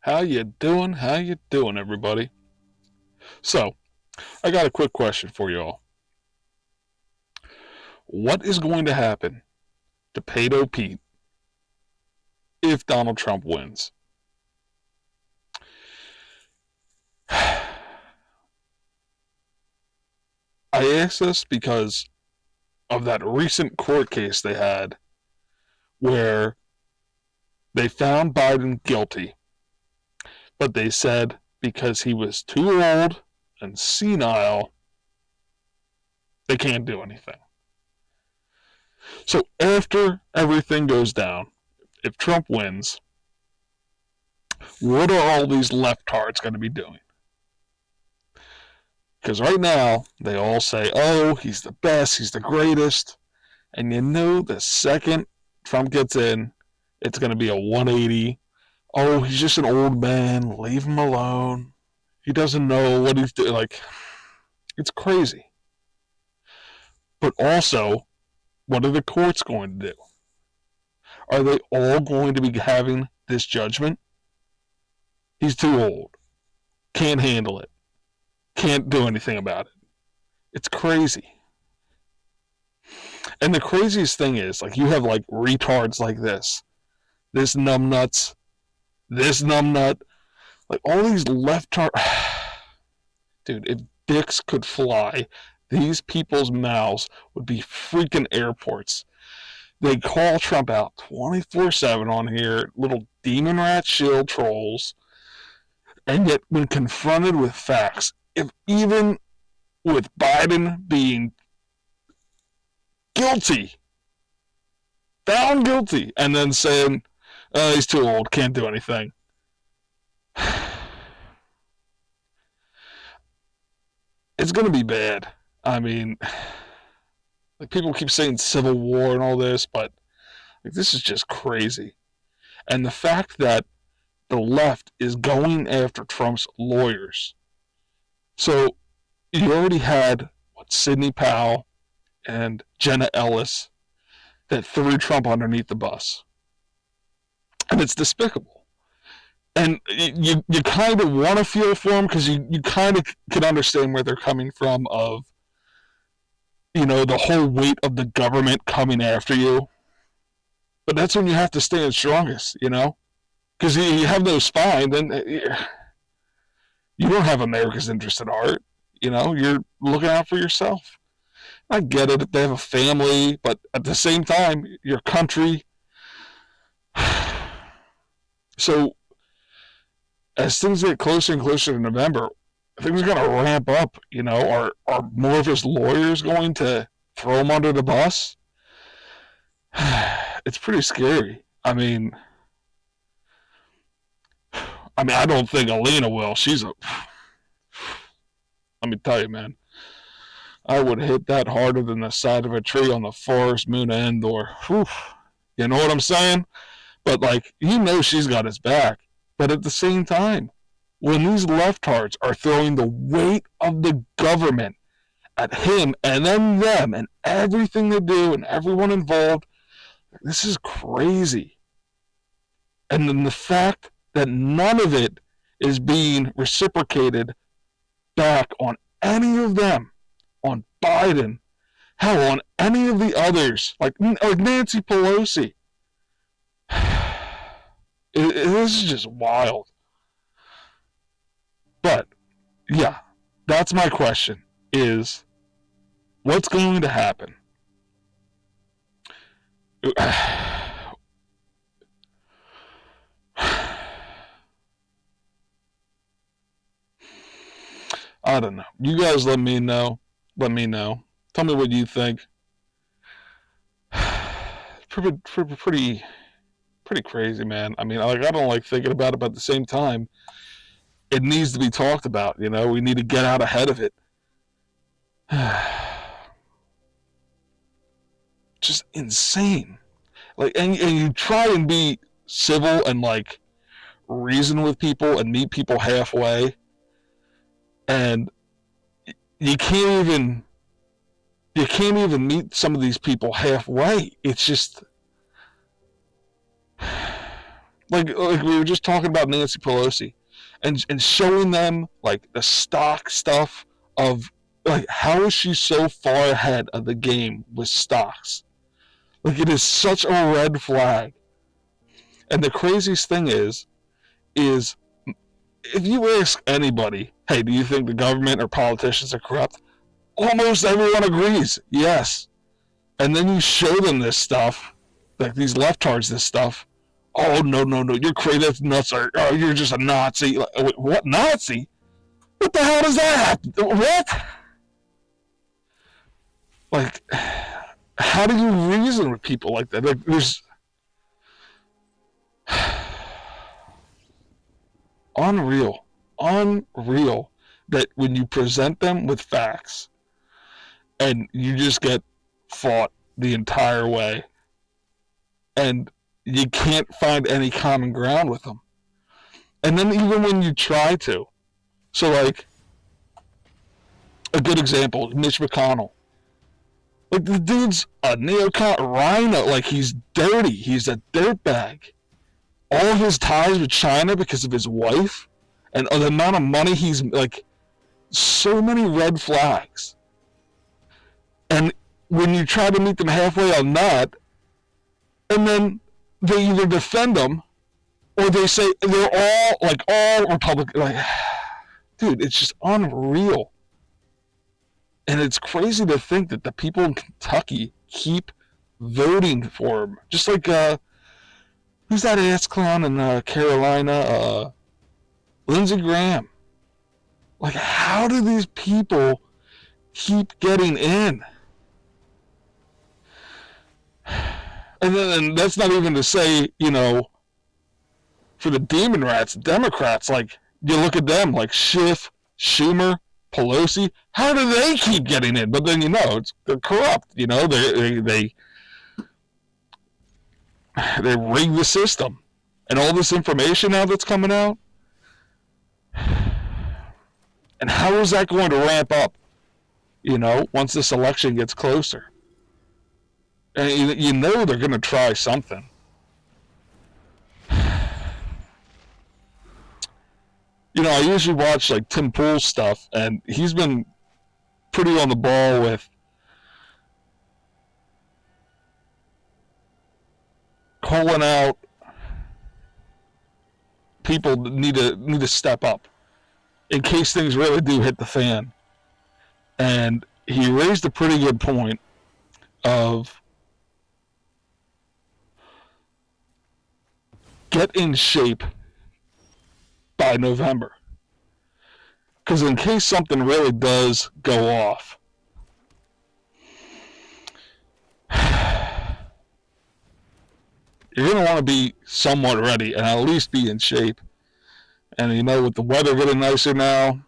How you doing? How you doing, everybody? So, I got a quick question for you all. What is going to happen to Pedo Pete if Donald Trump wins? I ask this because of that recent court case they had where they found Biden guilty, but they said because he was too old and senile, they can't do anything. So after everything goes down, if Trump wins, what are all these leftards going to be doing? Because right now, they all say, oh, he's the best, he's the greatest. And you know, the second Trump gets in, it's going to be a 180. Oh, he's just an old man, leave him alone. He doesn't know what he's doing. Like, it's crazy. But also, what are the courts going to do? Are they all going to be having this judgment? He's too old. Can't handle it. Can't do anything about it. It's crazy. And the craziest thing is, like, you have, like, retards like this numbnuts, this numbnut, like, all these left-tard... Dude, if dicks could fly, these people's mouths would be freaking airports. They call Trump out 24/7 on here, little demon rat shield trolls, and yet when confronted with facts, if even with Biden being guilty, found guilty, and then saying, oh, he's too old, can't do anything. It's going to be bad. I mean, like, people keep saying civil war and all this, but like, this is just crazy. And the fact that the left is going after Trump's lawyers. So you already had Sidney Powell and Jenna Ellis that threw Trump underneath the bus. And it's despicable. And you kind of want to feel for them because you kind of can understand where they're coming from of, you know, the whole weight of the government coming after you. But that's when you have to stand strongest, you know? Because you have no spine, then you don't have America's interest at heart. You know, you're looking out for yourself. I get it if they have a family, but at the same time, your country. So, as things get closer and closer to November, things are going to ramp up. You know, are more of his lawyers going to throw him under the bus? It's pretty scary. I mean, I don't think Alina will. She's a. Let me tell you, man. I would hit that harder than the side of a tree on the forest moon of Endor. Whew. You know what I'm saying? But, like, you know she's got his back. But at the same time, when these leftards are throwing the weight of the government at him and then them and everything they do and everyone involved, this is crazy. And then the fact that none of it is being reciprocated back on any of them, on Biden, hell, on any of the others, like Nancy Pelosi. This is just wild. But, yeah, that's my question, is what's going to happen? I don't know. You guys let me know. Let me know. Tell me what you think. Pretty crazy, man. I mean, like, I don't like thinking about it, but at the same time, it needs to be talked about. You know, we need to get out ahead of it. Just insane. Like, and you try and be civil and, like, reason with people and meet people halfway, and you can't even meet some of these people halfway. It's just, Like we were just talking about Nancy Pelosi, and showing them like the stock stuff of like how is she so far ahead of the game with stocks? Like it is such a red flag. And the craziest thing is if you ask anybody, hey, do you think the government or politicians are corrupt? Almost everyone agrees, yes. And then you show them this stuff, like these leftards, this stuff. Oh, no, you're crazy, that's nuts, or oh, you're just a Nazi. Like, wait, what, Nazi? What the hell does that happen? What? Like, how do you reason with people like that? Like, there's unreal that when you present them with facts and you just get fought the entire way and you can't find any common ground with them. And then even when you try to, so like a good example, Mitch McConnell. Like the dude's a neocon rhino, like he's dirty, he's a dirtbag. All of his ties with China because of his wife and the amount of money he's like, so many red flags. And when you try to meet them halfway on that, and then they either defend them or they say they're all Republican. Like, dude, it's just unreal. And it's crazy to think that the people in Kentucky keep voting for him. Just like, who's that ass clown in Carolina? Lindsey Graham. Like, how do these people keep getting in? And that's not even to say, for the demon rats, Democrats, like, you look at them, like Schiff, Schumer, Pelosi, how do they keep getting in? But then, they're corrupt, they rig the system. And all this information now that's coming out, and how is that going to ramp up, once this election gets closer? And they're going to try something. I usually watch like Tim Pool's stuff, and he's been pretty on the ball with calling out people that need to step up in case things really do hit the fan. And he raised a pretty good point of get in shape by November. Because in case something really does go off, you're going to want to be somewhat ready and at least be in shape. And with the weather getting nicer now,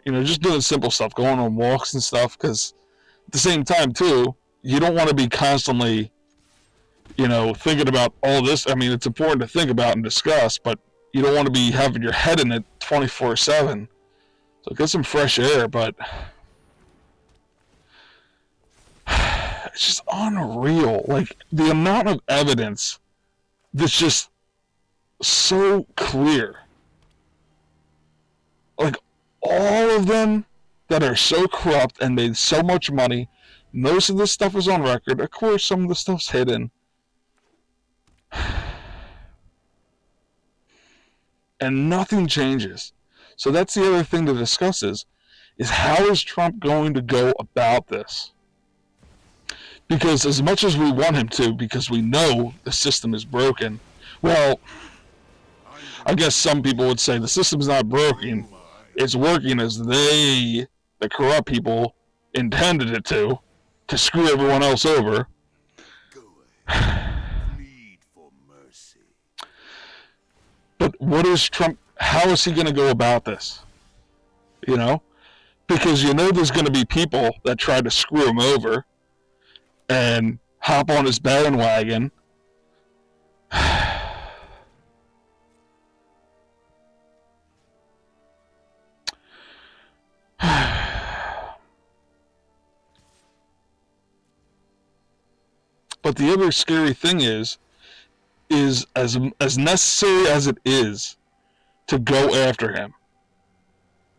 just doing simple stuff, going on walks and stuff, because at the same time, too, you don't want to be constantly, thinking about all this. I mean, it's important to think about and discuss, but you don't want to be having your head in it 24/7. So get some fresh air, but it's just unreal. Like, the amount of evidence that's just so clear. Like, all of them that are so corrupt and made so much money, most of this stuff is on record. Of course, some of the stuff's hidden. And nothing changes. So that's the other thing to discuss is how is Trump going to go about this? Because as much as we want him to, because we know the system is broken, well, I guess some people would say the system's not broken. It's working as the corrupt people, intended it to screw everyone else over. Plead for mercy. But what is Trump, how is he going to go about this? Because there's going to be people that try to screw him over and hop on his bandwagon. But the other scary thing is as necessary as it is to go after him,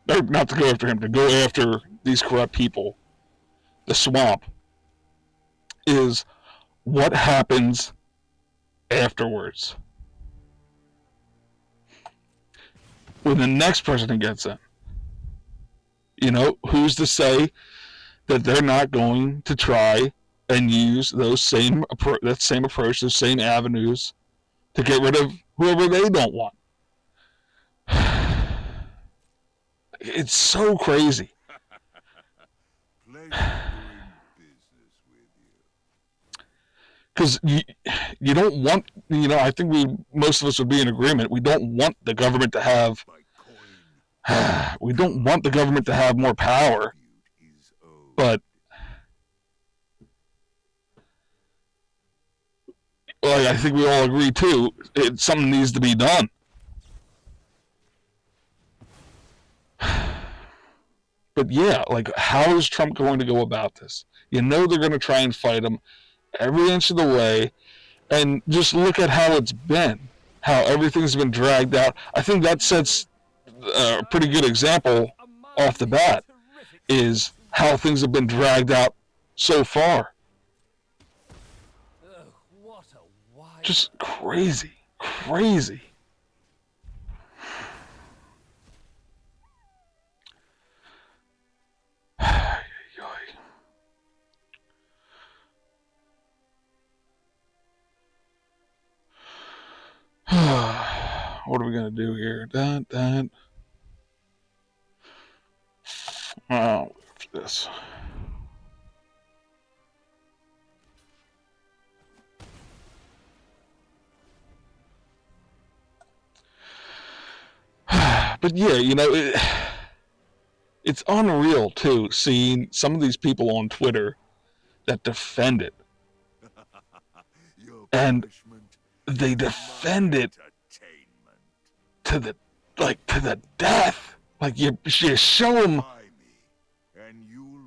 or not to go after him, to go after these corrupt people, the swamp, is what happens afterwards. When the next president gets in, who's to say that they're not going to try and use that same approach, those same avenues to get rid of whoever they don't want? It's so crazy. Pleasure doing business with you. Because you don't want, I think most of us would be in agreement. We don't want the government to have, we don't want the government to have more power. But I think we all agree too, something needs to be done. But yeah, how is Trump going to go about this? They're going to try and fight him every inch of the way, and just look at how it's been, how everything's been dragged out. I think that sets a pretty good example off the bat, is how things have been dragged out so far. Just crazy. What are we going to do here? Oh, this. But yeah, it's unreal too, seeing some of these people on Twitter that defend it. And they defend it to the death. You show them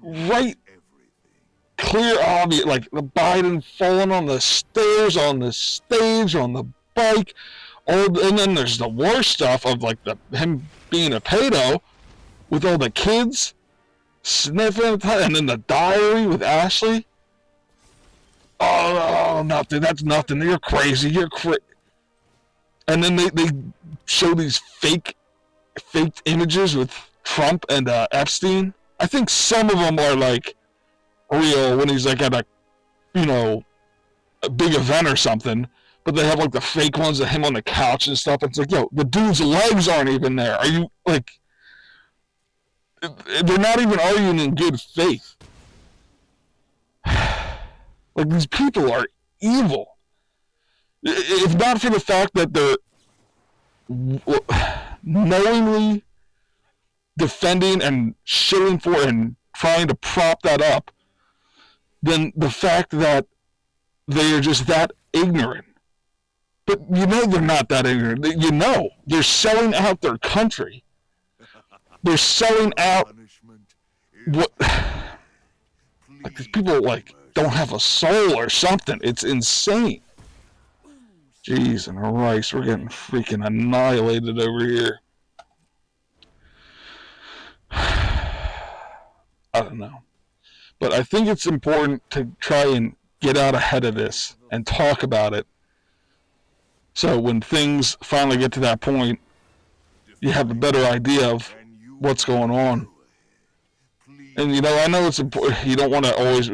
right, clear, obvious, the Biden falling on the stairs, on the stage, on the bike. And then there's the worst stuff of him being a pedo with all the kids sniffing, and then the diary with Ashley. Oh, nothing. That's nothing. You're crazy. And then they show these faked images with Trump and Epstein. I think some of them are real when he's at a big event or something. But they have the fake ones of him on the couch and stuff. It's yo, the dude's legs aren't even there. Are you they're not even arguing in good faith. These people are evil. If not for the fact that they're knowingly defending and shilling for and trying to prop that up, then the fact that they are just that ignorant. But they're not that ignorant. They're selling out their country. They're selling out what these people don't have a soul or something. It's insane. Jeez and Christ, we're getting freaking annihilated over here. I don't know. But I think it's important to try and get out ahead of this and talk about it. So when things finally get to that point, you have a better idea of what's going on. And, I know it's important. You don't want to always,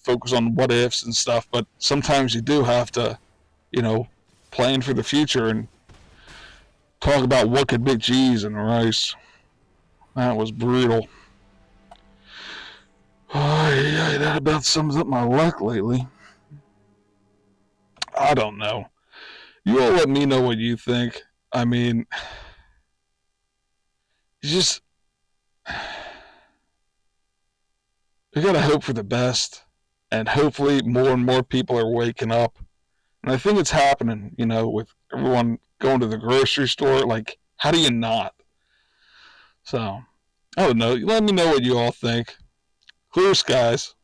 focus on what ifs and stuff, but sometimes you do have to, plan for the future and talk about what could be. Cheese and rice. That was brutal. Oh, yeah, that about sums up my luck lately. I don't know. You all let me know what you think. I mean, you gotta hope for the best, and hopefully more and more people are waking up. And I think it's happening, with everyone going to the grocery store. How do you not? So, I don't know. Let me know what you all think. Clear skies.